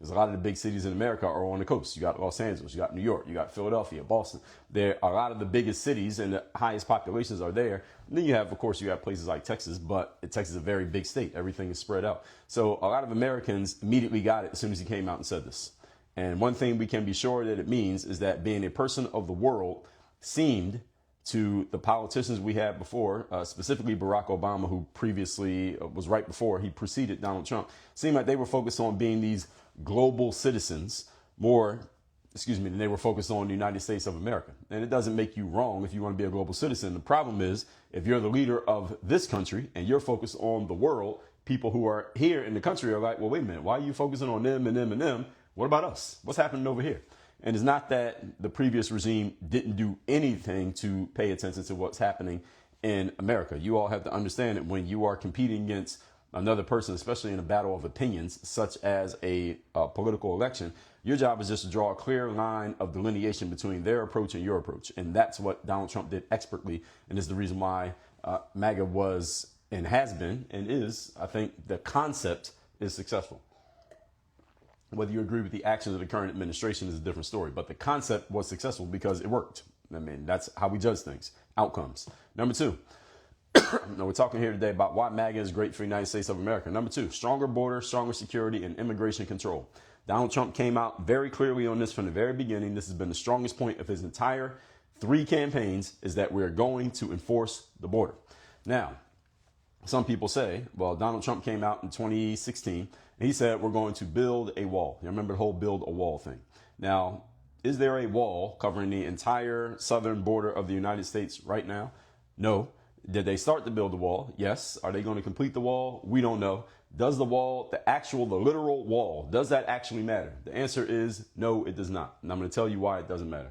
Because a lot of the big cities in America are on the coast. You got Los Angeles, you got New York, you got Philadelphia, Boston. There are a lot of the biggest cities and the highest populations are there. And then you have, of course, you have places like Texas, but Texas is a very big state. Everything is spread out. So a lot of Americans immediately got it as soon as he came out and said this. And one thing we can be sure that it means is that being a person of the world seemed to the politicians we had before, specifically Barack Obama, who previously was right before he preceded Donald Trump, seemed like they were focused on being these global citizens than they were focused on the United States of America. And it doesn't make you wrong if you want to be a global citizen. The problem is if you're the leader of this country and you're focused on the world, people who are here in the country are like, well, wait a minute, why are you focusing on them and them and them? What about us? What's happening over here? And it's not that the previous regime didn't do anything to pay attention to what's happening in America. You all have to understand that when you are competing against another person, especially in a battle of opinions, such as a political election, your job is just to draw a clear line of delineation between their approach and your approach. And that's what Donald Trump did expertly. And is the reason why MAGA was and has been and is, I think, the concept is successful. Whether you agree with the actions of the current administration is a different story, but the concept was successful because it worked. I mean, that's how we judge things, outcomes. Number two, now we're talking here today about why MAGA is great for the United States of America. Number two, stronger border, stronger security, and immigration control. Donald Trump came out very clearly on this from the very beginning. This has been the strongest point of his entire 3 campaigns is that we're going to enforce the border. Now, some people say, well, Donald Trump came out in 2016 and he said, we're going to build a wall. You remember the whole build a wall thing. Now, is there a wall covering the entire southern border of the United States right now? No. Did they start to build the wall? Yes. Are they going to complete the wall? We don't know. Does the wall, the literal wall, does that actually matter? The answer is no, it does not. And I'm going to tell you why it doesn't matter.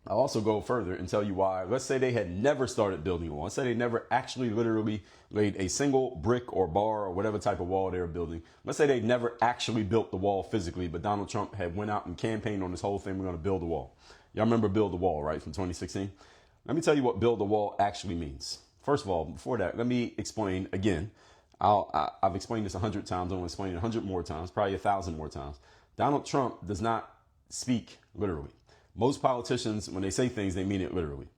I'll also go further and tell you why. Let's say they had never started building a wall. Let's say they never actually literally laid a single brick or bar or whatever type of wall they were building. Let's say they never actually built the wall physically, but Donald Trump had went out and campaigned on this whole thing. We're going to build a wall. Y'all remember build the wall, right, from 2016? Let me tell you what build the wall actually means. First of all, before that, let me explain again. I've explained this 100 times. I'm going to explain it 100 more times, probably 1,000 more times. Donald Trump does not speak literally. Most politicians, when they say things, they mean it literally.